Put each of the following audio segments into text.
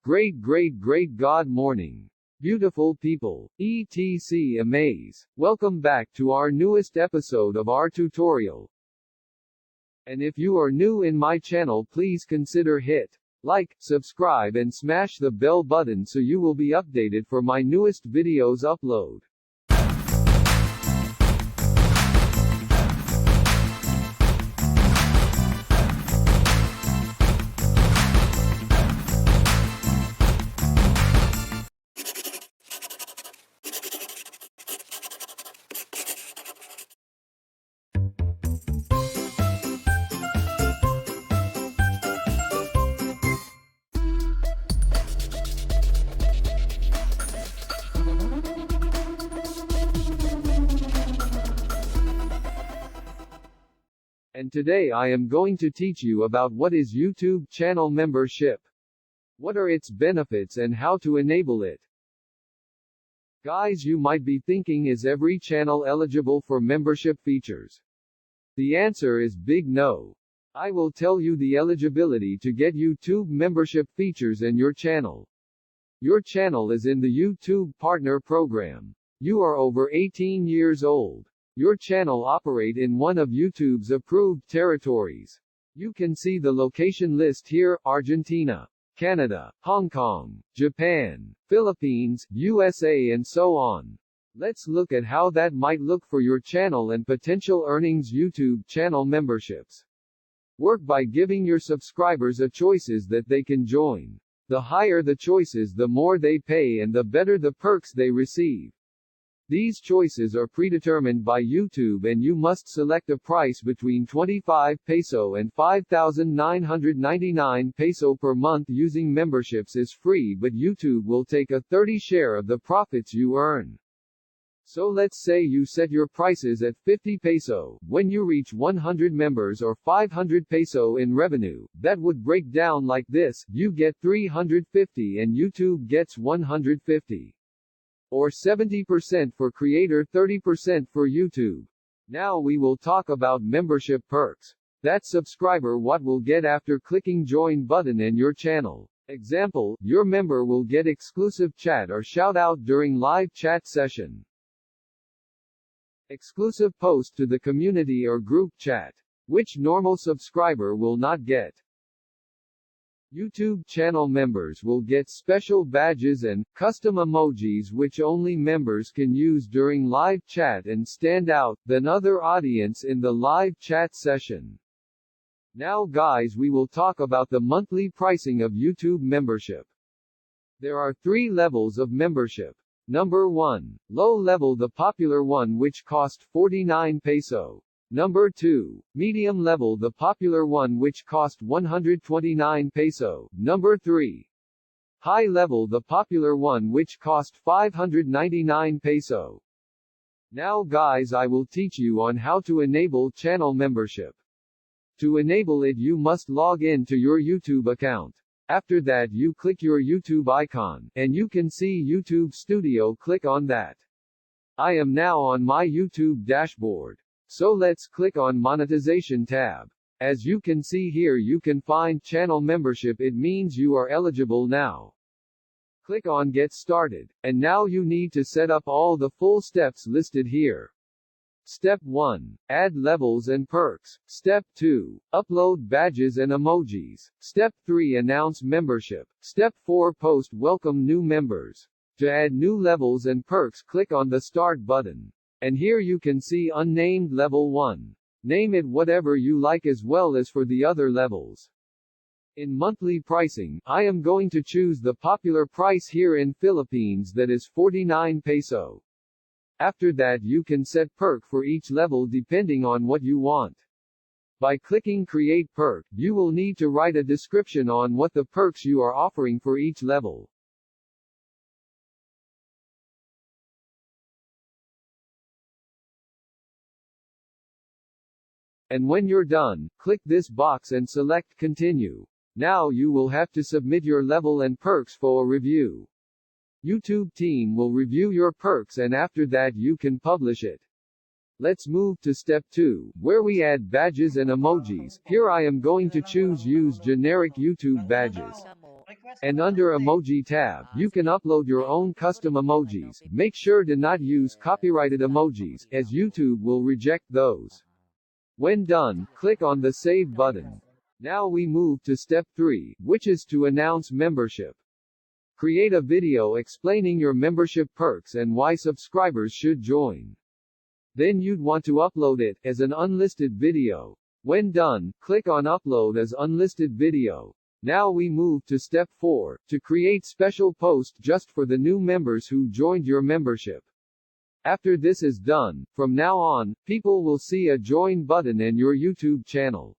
Great God morning. Beautiful people, etc. Amaze. Welcome back to our newest episode of our tutorial. And if you are new in my channel, please consider hit like, subscribe and smash the bell button so you will be updated for my newest videos upload. And today I am going to teach you about what is YouTube channel membership. What are its benefits and how to enable it. Guys, you might be thinking, is every channel eligible for membership features? The answer is big no. I will tell you the eligibility to get YouTube membership features in your channel. Your channel is in the YouTube Partner Program. You are over 18 years old. Your channel operate in one of YouTube's approved territories. You can see the location list here: Argentina, Canada, Hong Kong, Japan, Philippines, USA and so on. Let's look at how that might look for your channel and potential earnings. YouTube channel memberships work by giving your subscribers a choices that they can join. The higher the choices, the more they pay and the better the perks they receive. These choices are predetermined by YouTube and you must select a price between 25 peso and 5,999 peso per month. Using memberships is free, but YouTube will take a 30% share of the profits you earn. So let's say you set your prices at 50 peso. When you reach 100 members or 500 peso in revenue, that would break down like this: you get 350 and YouTube gets 150. Or 70% for creator, 30% for YouTube. Now we will talk about membership perks. That subscriber what will get after clicking join button in your channel. Example, your member will get exclusive chat or shout out during live chat session. Exclusive post to the community or group chat, which normal subscriber will not get. YouTube channel members will get special badges and custom emojis which only members can use during live chat and stand out than other audience in the live chat session. Now guys, we will talk about the monthly pricing of YouTube membership. There are 3 levels of membership. Number 1, low level, the popular one which cost 49 peso. Number 2, medium level, the popular one which cost 129 peso. Number 3, high level, the popular one which cost 599 peso. Now guys, I will teach you on how to enable channel membership. To enable it, you must log in to your YouTube account. After that, you click your YouTube icon, and you can see YouTube Studio. Click on that. I am now on my YouTube dashboard. So let's click on Monetization tab. As you can see here, you can find channel membership. It means you are eligible now. Click on Get Started, and now you need to set up all the full steps listed here. Step 1. Add levels and perks. Step 2. Upload badges and emojis. Step 3. Announce membership. Step 4. Post welcome new members. To add new levels and perks, click on the Start button. And here you can see unnamed level 1. Name it whatever you like as well as for the other levels. In monthly pricing, I am going to choose the popular price here in Philippines, that is 49 peso. After that, you can set perk for each level depending on what you want. By clicking Create Perk, you will need to write a description on what the perks you are offering for each level. And when you're done, click this box and select Continue. Now you will have to submit your level and perks for a review. YouTube team will review your perks and after that you can publish it. Let's move to step 2, where we add badges and emojis. Here I am going to choose use generic YouTube badges. And under Emoji tab, you can upload your own custom emojis. Make sure to not use copyrighted emojis, as YouTube will reject those. When done, click on the Save button. Now we move to step 3, which is to announce membership. Create a video explaining your membership perks and why subscribers should join. Then you'd want to upload it as an unlisted video. When done, click on Upload as unlisted video. Now we move to step 4, to create special post just for the new members who joined your membership. After this is done, from now on, people will see a join button in your YouTube channel.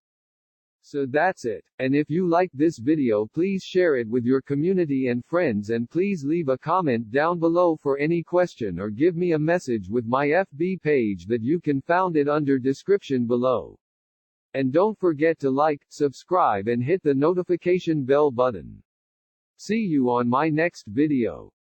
So that's it. And if you like this video, please share it with your community and friends, and please leave a comment down below for any question or give me a message with my FB page that you can found it under description below. And don't forget to like, subscribe and hit the notification bell button. See you on my next video.